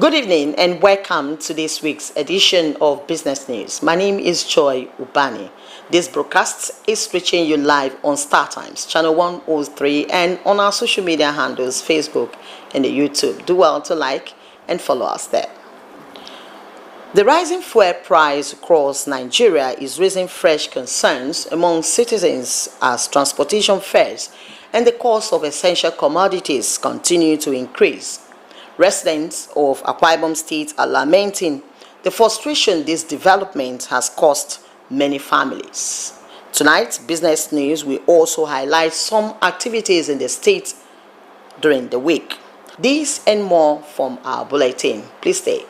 Good evening and welcome to this week's edition of Business News. My name is Joy Ubani. This broadcast is reaching you live on StarTimes, channel 103, and on our social media handles, Facebook and YouTube. Do well to like and follow us there. The rising fuel price across Nigeria is raising fresh concerns among citizens as transportation fares and the cost of essential commodities continue to increase. Residents of Akwa Ibom State are lamenting the frustration this development has caused many families. Tonight, Business News will also highlight some activities in the state during the week. These and more from our bulletin. Please stay.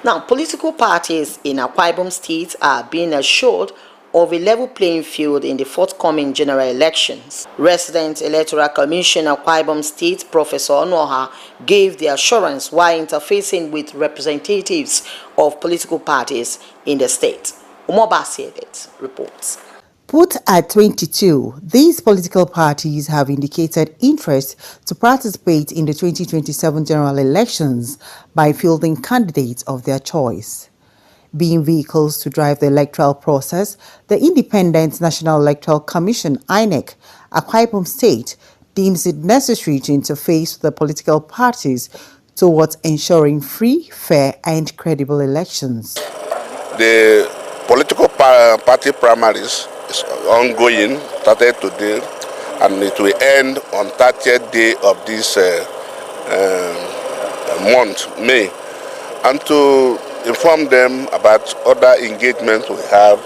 Now, political parties in Akwa Ibom State are being assured of a level playing field in the forthcoming general elections. Resident Electoral Commissioner Akwa Ibom State, Professor Onoha, gave the assurance while interfacing with representatives of political parties in the state. Umoba Siedet reports. Put at 22, these political parties have indicated interest to participate in the 2027 general elections by fielding candidates of their choice. Being vehicles to drive the electoral process, the Independent National Electoral Commission, INEC, Akwa Ibom State, deems it necessary to interface with the political parties towards ensuring free, fair and credible elections. The political party primaries is ongoing, started today, and it will end on 30th day of this month, May. And to inform them about other engagements we have,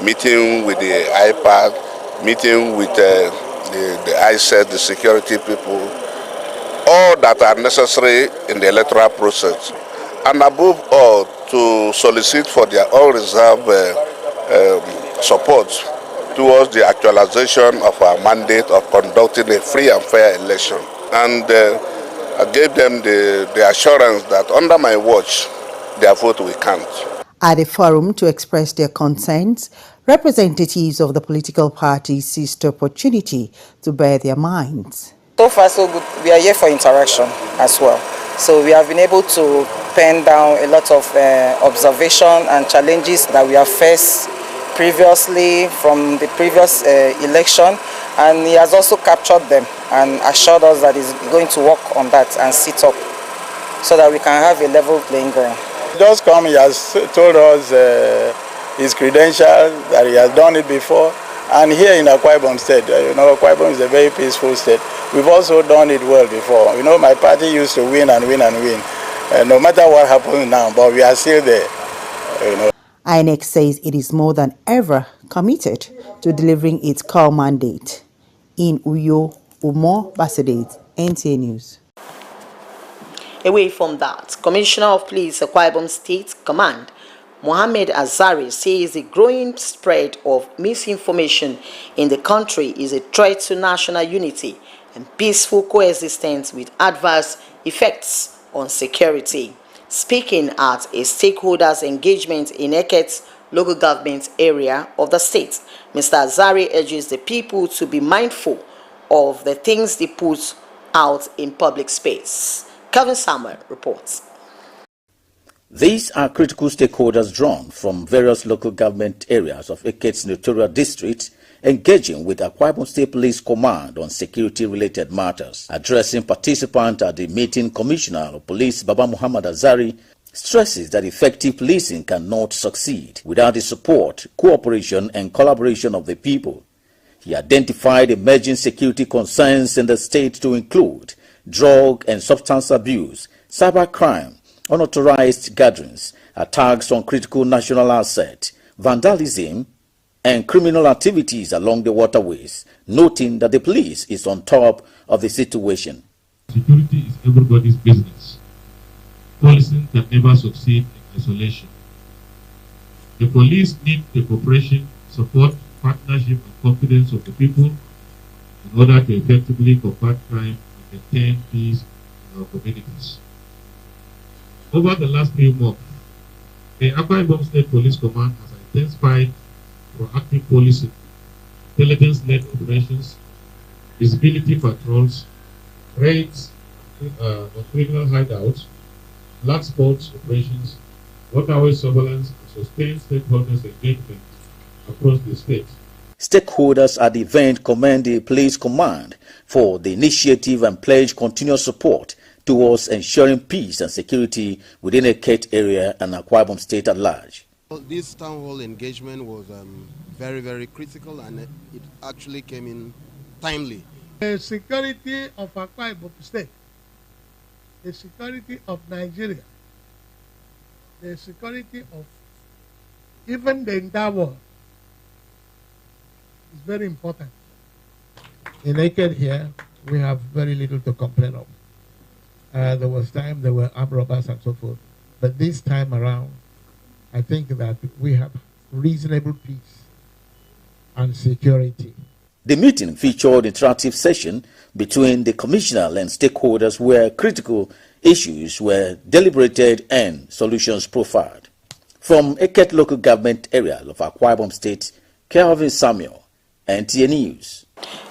meeting with the IPAD, meeting with the ISET, the security people, all that are necessary in the electoral process. And above all, to solicit for their all-reserve support towards the actualization of our mandate of conducting a free and fair election. And I gave them the assurance that under my watch, their vote will count. At a forum to express their concerns, representatives of the political parties seized the opportunity to bear their minds. So far so good. We are here for interaction as well. So we have been able to pen down a lot of observation and challenges that we have faced previously from the previous election, and he has also captured them and assured us that he's going to work on that and sit up so that we can have a level playing ground. Just come, he has told us his credentials, that he has done it before. And here in Akwa Ibom State, Akwa Ibom is a very peaceful state. We've also done it well before. My party used to win and win and win. No matter what happens now, but we are still there. INEC says it is more than ever committed to delivering its core mandate. In Uyo, Umo Basedet, NTA News. Away from that, Commissioner of Police, Akwa Ibom State Command, Mohammed Azari, says the growing spread of misinformation in the country is a threat to national unity and peaceful coexistence with adverse effects on security. Speaking at a stakeholders engagement in Eket's local government area of the state, Mr. Azari urges the people to be mindful of the things they put out in public space. Kevin Samuel reports. These are critical stakeholders drawn from various local government areas of Eket's Senatorial District engaging with Akwa Ibom State Police Command on security-related matters. Addressing participants at the meeting, Commissioner of Police Baba Muhammad Azari stresses that effective policing cannot succeed without the support, cooperation and collaboration of the people. He identified emerging security concerns in the state to include drug and substance abuse, cybercrime, unauthorized gatherings, attacks on critical national assets, vandalism, and criminal activities along the waterways, noting that the police is on top of the situation. Security is everybody's business. Policing can never succeed in isolation. The police need the cooperation, support, partnership, and confidence of the people in order to effectively combat crime and maintain peace in our communities. Over the last few months, the Akwa Ibom State Police Command has intensified proactive policing intelligence-led operations, visibility patrols, raids on criminal hideouts, black spots operations, waterway surveillance, and sustained stakeholders' engagement across the state. Stakeholders at the event commend the police command for the initiative and pledge continuous support towards ensuring peace and security within the Eket area and Akwa Ibom State at large. This town hall engagement was very, very critical, and it actually came in timely. The security of Akwa Ibom State, the security of Nigeria, the security of even the entire world is very important. In Eket here, we have very little to complain of. There was time there were armed robbers and so forth, but this time around, I think that we have reasonable peace and security. The meeting featured interactive session between the commissioner and stakeholders where critical issues were deliberated and solutions profiled. From Eket local government area of Akwa Ibom State, Kelvin Samuel, NTA News.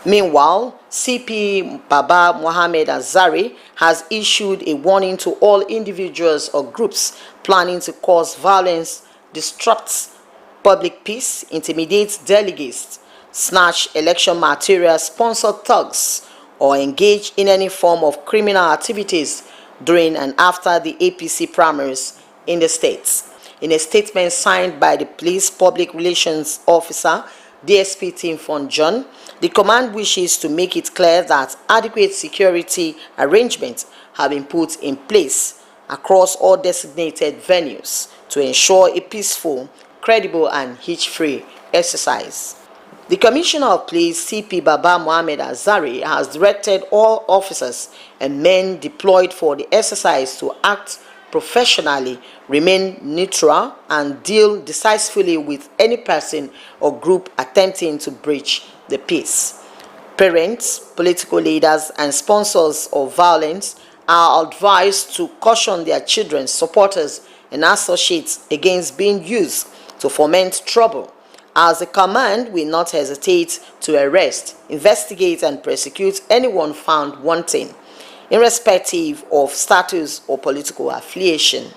Meanwhile, CP Baba Mohammed Azari has issued a warning to all individuals or groups planning to cause violence, disrupt public peace, intimidate delegates, snatch election material, sponsor thugs, or engage in any form of criminal activities during and after the APC primaries in the states. In a statement signed by the police public relations officer, DSP Tim Fon John, the command wishes to make it clear that adequate security arrangements have been put in place across all designated venues to ensure a peaceful, credible, and hitch-free exercise. The Commissioner of Police, CP Baba Mohammed Azari, has directed all officers and men deployed for the exercise to act professionally, remain neutral, and deal decisively with any person or group attempting to breach the peace. Parents, political leaders, and sponsors of violence are advised to caution their children, supporters, and associates against being used to foment trouble, as the command will not hesitate to arrest, investigate, and prosecute anyone found wanting, irrespective of status or political affiliation.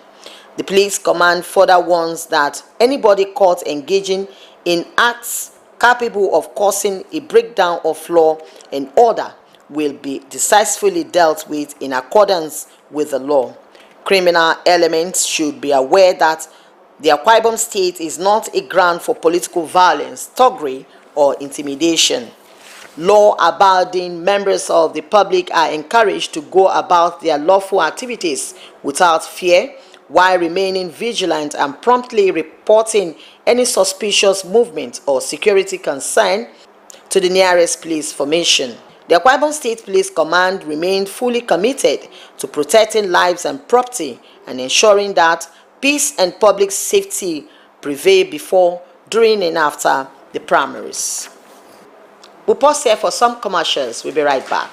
The police command further warns that anybody caught engaging in acts capable of causing a breakdown of law and order will be decisively dealt with in accordance with the law. Criminal elements should be aware that the Akwa Ibom State is not a ground for political violence, thuggery, or intimidation. Law-abiding members of the public are encouraged to go about their lawful activities without fear, while remaining vigilant and promptly reporting any suspicious movement or security concern to the nearest police formation. The Akwa Ibom State Police Command remained fully committed to protecting lives and property and ensuring that peace and public safety prevail before, during, and after the primaries. We'll pause here for some commercials. We'll be right back.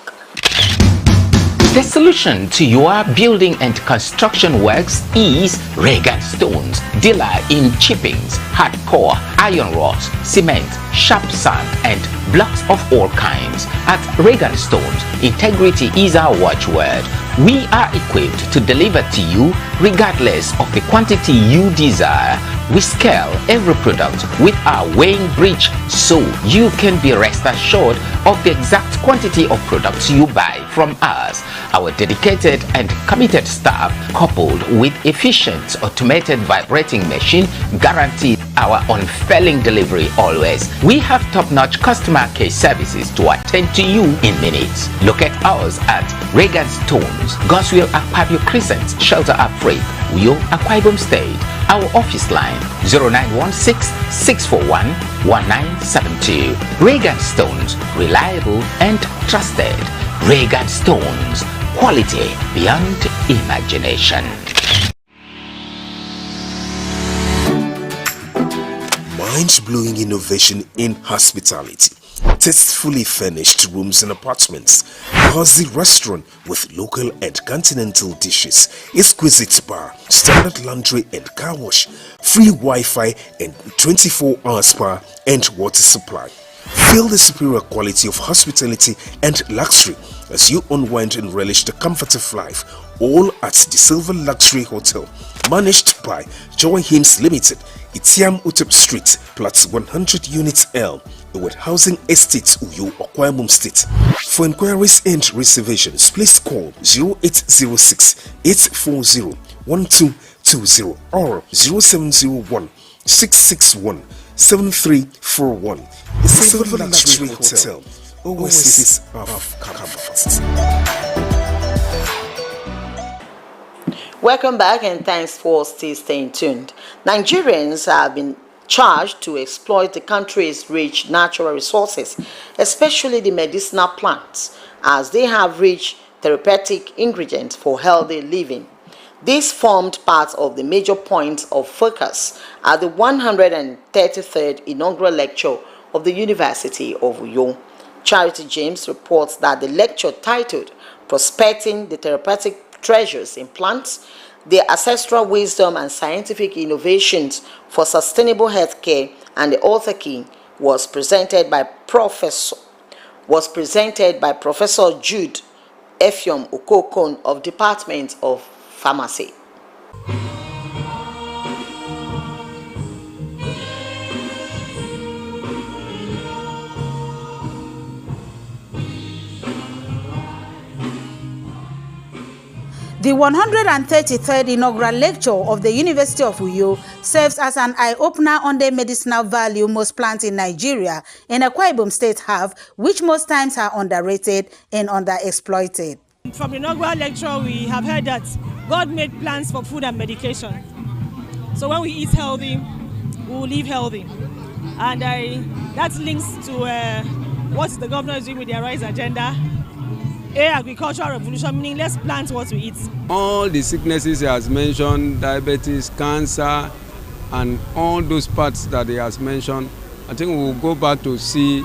The solution to your building and construction works is Regan Stones, dealer in chippings, hardcore, iron rods, cement, sharp sand, and blocks of all kinds. At Regan Stones, integrity is our watchword. We are equipped to deliver to you regardless of the quantity you desire. We scale every product with our weighing bridge so you can be rest assured of the exact quantity of products you buy from us. Our dedicated and committed staff, coupled with efficient automated vibrating machine, guarantee our unfailing delivery always. We have top-notch customer care services to attend to you in minutes. Locate us at Regan Stones, Goswell Akpabio Crescent, Shelter Afraid, Uyo, Akwa Ibom State. Our office line 0916-641-1972. Regan Stones, reliable and trusted. Regan Stones, quality beyond imagination. Mind-blowing innovation in hospitality. Tastefully furnished rooms and apartments, cozy restaurant with local and continental dishes, exquisite bar, standard laundry and car wash, free Wi-Fi and 24-hour spa and water supply. Feel the superior quality of hospitality and luxury as you unwind and relish the comfort of life, all at the Silver Luxury Hotel, managed by Joy Hymns Limited, Itiam Utep Street, Plot 100 Units L, with Housing Estates, Uyo, Akwa Ibom State. For inquiries and reservations, please call 0806 840 1220 or 0701 661 7341. The Silver Luxury Hotel, oasis of comfort. Welcome back and thanks for still staying tuned. Nigerians have been charged to exploit the country's rich natural resources, especially the medicinal plants, as they have rich therapeutic ingredients for healthy living. This formed part of the major points of focus at the 133rd inaugural lecture of the University of Uyo. Charity James reports that the lecture titled Prospecting the Therapeutic Treasures in Plants, Their Ancestral Wisdom and Scientific Innovations for Sustainable Healthcare, and the author key was presented by Professor Jude Effiong Okokon of Department of Pharmacy. The 133rd inaugural lecture of the University of Uyo serves as an eye-opener on the medicinal value most plants in Nigeria and Akwa Ibom State have, which most times are underrated and underexploited. From the inaugural lecture, we have heard that God made plants for food and medication. So when we eat healthy, we will live healthy. And that links to what the governor is doing with their RISE agenda. Agricultural revolution, meaning let's plant what we eat. All the sicknesses he has mentioned, diabetes, cancer, and all those parts that he has mentioned, I think we will go back to see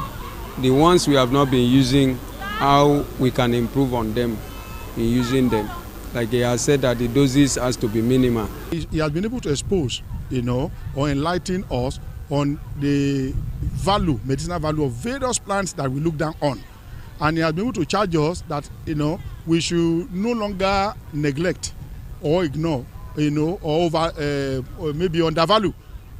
the ones we have not been using, how we can improve on them in using them. Like he has said that the doses has to be minimal. He has been able to expose, or enlighten us on the value, medicinal value of various plants that we look down on. And he has been able to charge us that, we should no longer neglect or ignore, or maybe undervalue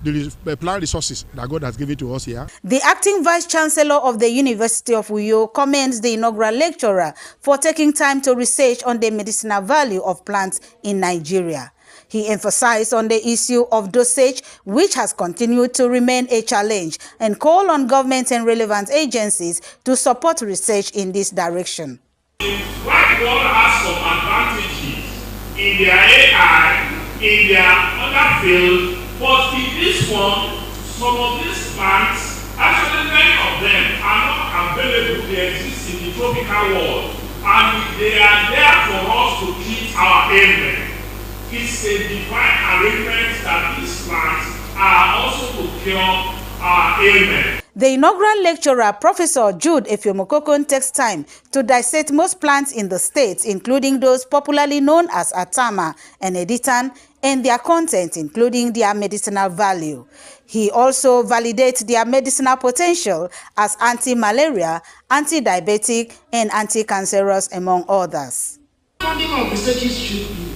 the plant resources that God has given to us here. The acting Vice Chancellor of the University of Uyo commends the inaugural lecturer for taking time to research on the medicinal value of plants in Nigeria. He emphasized on the issue of dosage, which has continued to remain a challenge, and called on government and relevant agencies to support research in this direction. White world has some advantages in their AI, in their other field, but in this one, some of these plants, actually many of them are not available. They exist in the tropical world, and they are there for us to treat our ailment. It's a divine arrangement that these plants are also to cure our ailment. The inaugural lecturer, Professor Jude Effiong Okokon, takes time to dissect most plants in the state, including those popularly known as Atama and Editan, and their content, including their medicinal value. He also validates their medicinal potential as anti-malaria, anti-diabetic, and anti-cancerous, among others. Funding of researches should be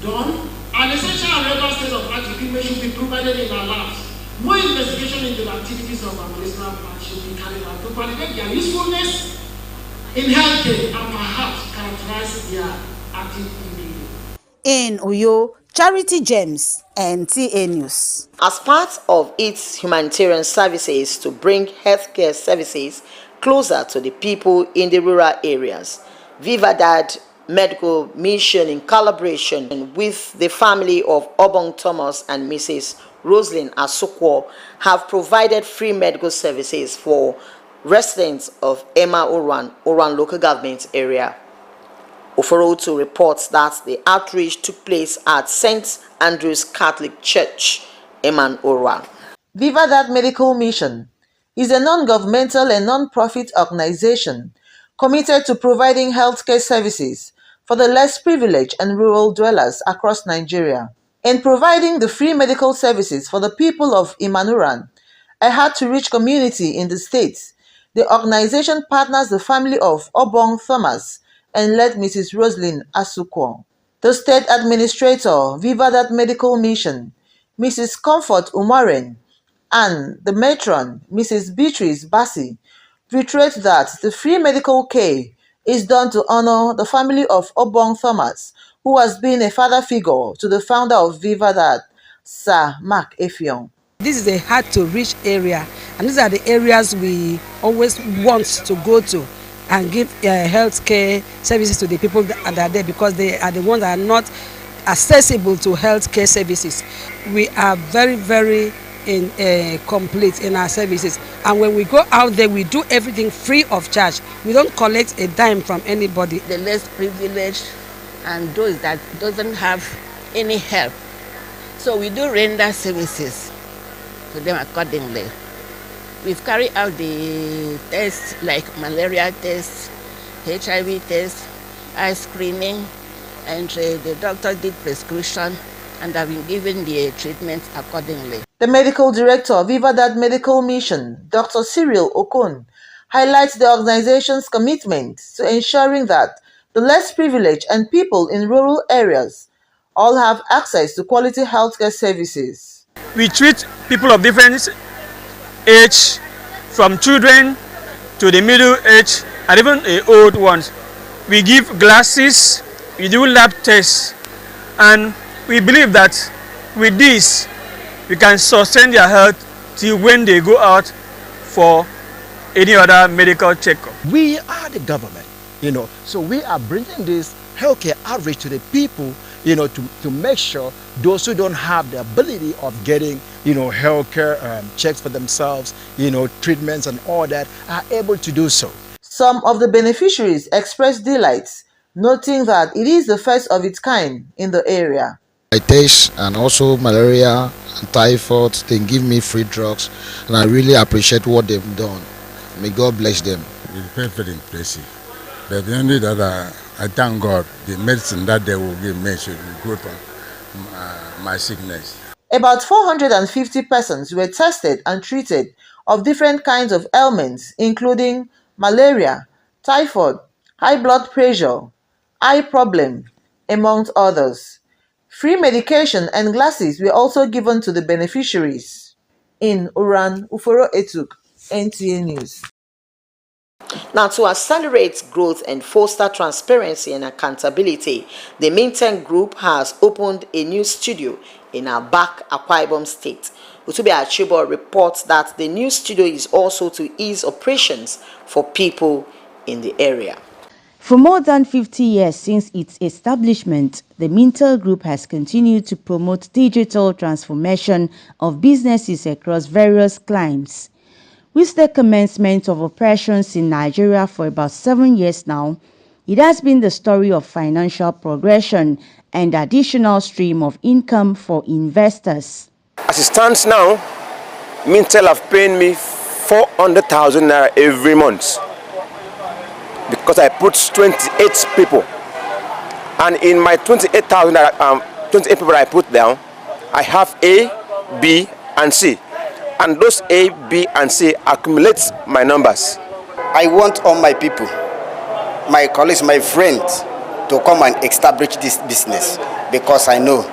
done. An essential and regular state of art equipment should be provided in our labs. More investigation into the activities of our medicinal plants should be carried out to validate their usefulness in healthcare and perhaps characterize their active ingredient. In Uyo, Charity James, NTA News. As part of its humanitarian services to bring healthcare services closer to the people in the rural areas, Vivadad Medical Mission, in collaboration with the family of Obong Thomas and Mrs. Roslyn Asukwo, have provided free medical services for residents of Emma Oran local government area. Oforotu reports that the outreach took place at St. Andrew's Catholic Church, Emma Oran. Vivadad Medical Mission is a non-governmental and non-profit organization committed to providing healthcare services for the less privileged and rural dwellers across Nigeria. In providing the free medical services for the people of Imanuran, a hard-to-reach community in the state, The organization partners the family of Obong Thomas and led Mrs. Roslyn Asukwo. The state administrator, Viva That Medical Mission, Mrs. Comfort Umaren, and the matron, Mrs. Beatrice Bassi, reiterate that the free medical care is done to honor the family of Obong Thomas, who has been a father figure to the founder of Viva That, Sir Mark Effiong. This is a hard-to-reach area, and these are the areas we always want to go to and give health care services to the people that are there, because they are the ones that are not accessible to health care services. We are very, very complete in our services, and when we go out there, we do everything free of charge. We don't collect a dime from anybody. The less privileged and those that doesn't have any help, so we do render services to them accordingly. We've carried out the tests like malaria tests, HIV tests, eye screening, and the doctor did prescription and have been given the treatment accordingly. The medical director of Viva That Medical Mission, Dr. Cyril Okon, highlights the organization's commitment to ensuring that the less privileged and people in rural areas all have access to quality healthcare services. We treat people of different age, from children to the middle age and even the old ones. We give glasses, we do lab tests, and we believe that with this we can sustain their health till when they go out for any other medical checkup. We are the government, so we are bringing this healthcare outreach to the people, to make sure those who don't have the ability of getting, healthcare checks for themselves, treatments and all that, are able to do so. Some of the beneficiaries expressed delight, noting that it is the first of its kind in the area. I test and also malaria and typhoid. They give me free drugs, and I really appreciate what they've done. May God bless them. It's very, very impressive. But only that I thank God the medicine that they will give me should be good for my sickness. About 450 persons were tested and treated of different kinds of ailments, including malaria, typhoid, high blood pressure, eye problem, among others. Free medication and glasses were also given to the beneficiaries. In Uran, Uforo Etuk, NTA News. Now, to accelerate growth and foster transparency and accountability, the Minten Group has opened a new studio in Abak, Akwa Ibom State. Utubi Achibo reports that the new studio is also to ease operations for people in the area. For more than 50 years since its establishment, the Mintel Group has continued to promote digital transformation of businesses across various climes. With the commencement of operations in Nigeria for about 7 years now, it has been the story of financial progression and additional stream of income for investors. As it stands now, Mintel have paid me 400,000 naira every month because I put 28 people, and in my 28,000 28 people I put down, I have A, B, and C. And those A, B, and C accumulate my numbers. I want all my people, my colleagues, my friends, to come and establish this business, because I know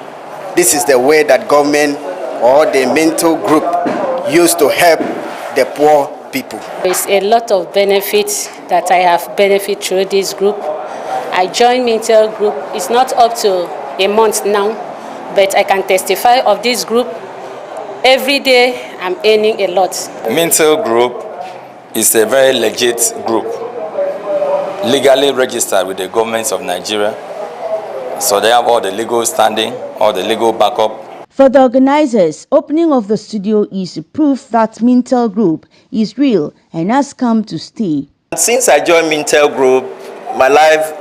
this is the way that government or the Mintel Group used to help the poor people. There's a lot of benefits that I have benefited through this group. I joined Mintel Group. It's not up to a month now, but I can testify of this group. Every day I'm earning a lot. Mintel Group is a very legit group, legally registered with the government of Nigeria. So they have all the legal standing, all the legal backup. For the organizers, opening of the studio is proof that Mintel Group is real and has come to stay. Since I joined Mintel Group, my life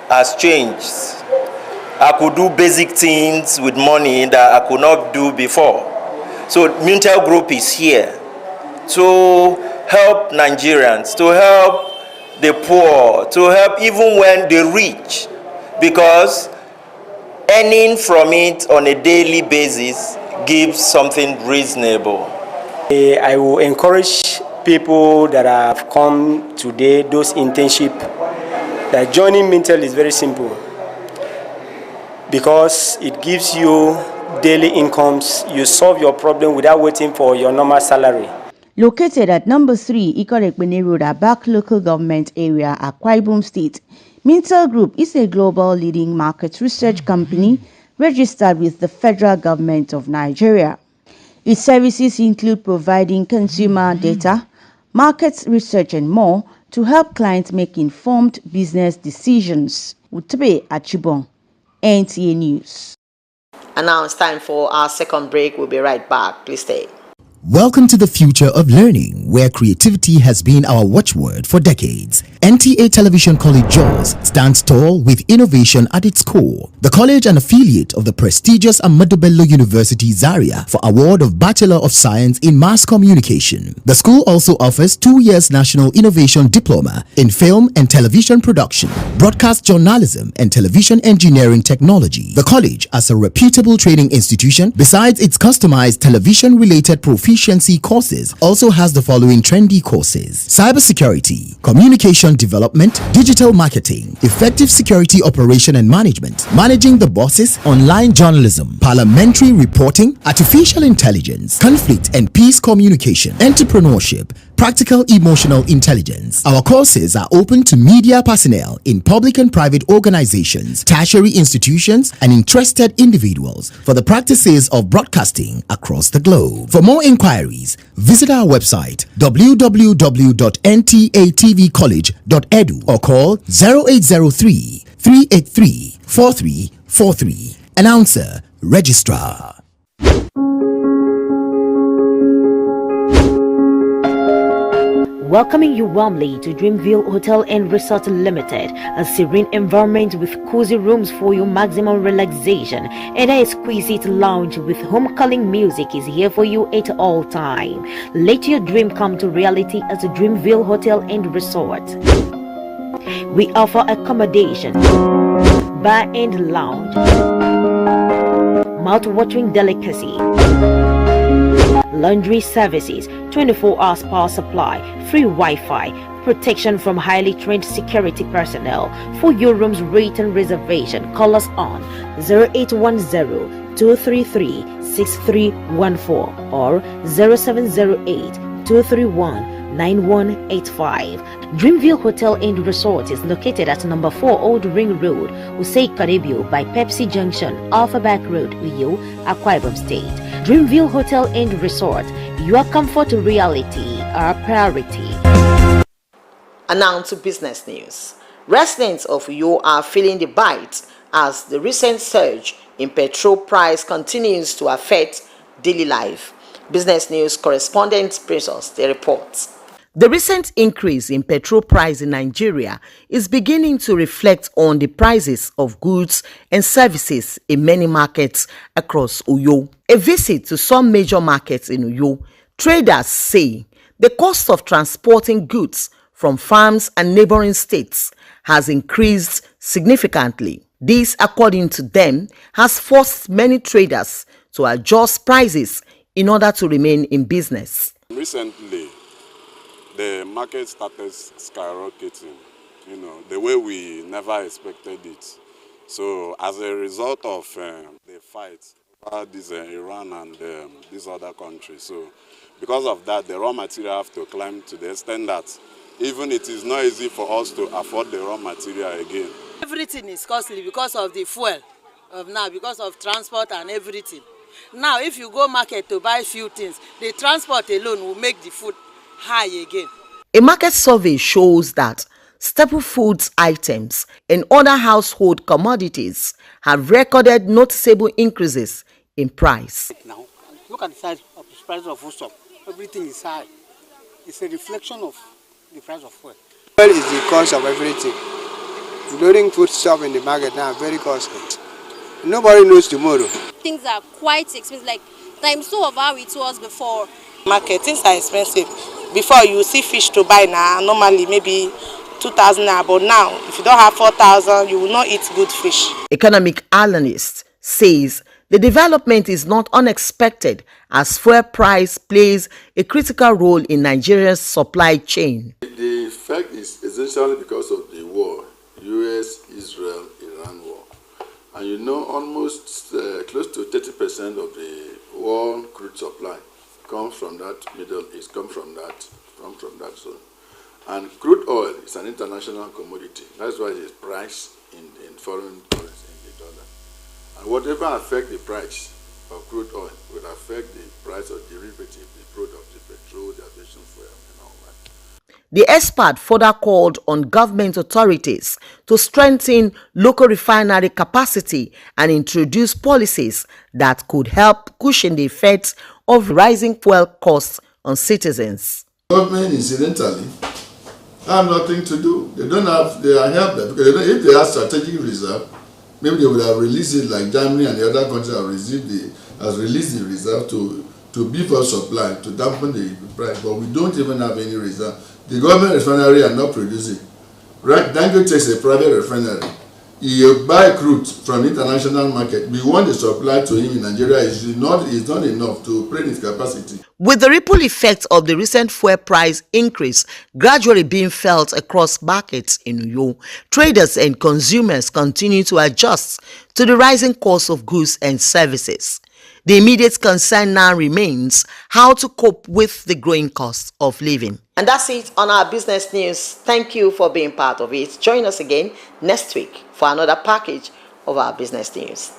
has changed. I could do basic things with money that I could not do before. So Mintel Group is here to help Nigerians, to help the poor, to help even when the rich, because earning from it on a daily basis gives something reasonable. I will encourage people that have come today, those internship, that joining Mintel is very simple because it gives you daily incomes. You solve your problem without waiting for your normal salary. Located at number 3 Ikorekpene Road, Abak Local Government Area, Akwa Ibom State, Mintel Group is a global leading market research company registered with the Federal Government of Nigeria. Its services include providing consumer data, market research and more to help clients make informed business decisions. Utbe Achibong, NTA News. And now it's time for our second break. We'll be right back. Please stay. Welcome to the future of learning, where creativity has been our watchword for decades. NTA Television College Jos stands tall with innovation at its core. The college, an affiliate of the prestigious Ahmadu Bello University Zaria, for award of Bachelor of Science in Mass Communication. The school also offers 2 years National Innovation Diploma in Film and Television Production, Broadcast Journalism and Television Engineering Technology. The college, as a reputable training institution, besides its customized television-related proficiency courses, also has the following trendy courses: cybersecurity, communication development, digital marketing, effective security operation and management, managing the bosses, online journalism, parliamentary reporting, artificial intelligence, conflict and peace communication, entrepreneurship, practical emotional intelligence. Our courses are open to media personnel in public and private organizations, tertiary institutions, and interested individuals for the practices of broadcasting across the globe. For more inquiries, visit our website www.ntatvcollege.edu or call 0803 383 4343. Announcer, Registrar. Welcoming you warmly to Dreamville Hotel and Resort Limited, a serene environment with cozy rooms for your maximum relaxation, and an exquisite lounge with home-calling music is here for you at all time. Let your dream come to reality at the Dreamville Hotel and Resort. We offer accommodation, bar and lounge, mouth-watering delicacy, laundry services, 24 hours power supply, free Wi-Fi, protection from highly trained security personnel. For your room's rate and reservation, call us on 0810-233-6314 or 0708-231-9185. Dreamville Hotel and Resort is located at number 4 Old Ring Road, Usei Karibio by Pepsi Junction, Alpha Back Road, Uyo, Akwa Ibom State. Dreamville Hotel and Resort, your comfort reality, our priority. And now to business news. Residents of Uyo are feeling the bite as the recent surge in petrol price continues to affect daily life. Business news correspondent brings us the reports. The recent increase in petrol price in Nigeria is beginning to reflect on the prices of goods and services in many markets across Uyo. A visit to some major markets in Uyo, traders say the cost of transporting goods from farms and neighboring states has increased significantly. This, according to them, has forced many traders to adjust prices in order to remain in business. Recently, the market started skyrocketing, the way we never expected it. So as a result of the fight about this Iran and these other countries, so because of that, the raw material have to climb to the extent that even it is not easy for us to afford the raw material again. Everything is costly because of the fuel of now, because of transport and everything. Now, if you go market to buy few things, the transport alone will make the food high again. A market survey shows that staple foods items and other household commodities have recorded noticeable increases in price. Now, look at the size of the price of foodstuff. Everything is high. It's a reflection of the price of fuel. Fuel is the cost of everything. Including foodstuff in the market now, very costly. Nobody knows tomorrow. Things are quite expensive, like times 2 of how it was before. Market, things are expensive. Before you see fish to buy now, normally maybe 2,000 naira, but now if you don't have 4,000, you will not eat good fish. Economic analyst says The development is not unexpected as fuel price plays a critical role in Nigeria's supply chain. The effect is essentially because of the war, US-Israel-Iran war. And you know, almost close to 30% of the world crude supply comes from that Middle East, come from that zone. And crude oil is an international commodity. That's why it is priced in foreign currency, in the dollar. And whatever affects the price of crude oil will affect the price of derivative, the product, the petrol, the aviation fuel, and all that. The expert further called on government authorities to strengthen local refinery capacity and introduce policies that could help cushion the effects of rising fuel costs on citizens. Government, incidentally, have nothing to do. They are helpless because if they have strategic reserve, maybe they would have released it like Germany and the other countries have released the reserve to beef up supply, to dampen the price. But we don't even have any reserve. The government refinery are not producing. Right? Dangote takes a private refinery. He buy crude from the international market. We want the supply to him in Nigeria is not enough to upgrade his capacity. With the ripple effect of the recent fuel price increase gradually being felt across markets in Uyo, traders and consumers continue to adjust to the rising cost of goods and services. The immediate concern now remains how to cope with the growing cost of living. And that's it on our business news. Thank you for being part of it. Join us again next week for another package of our business news.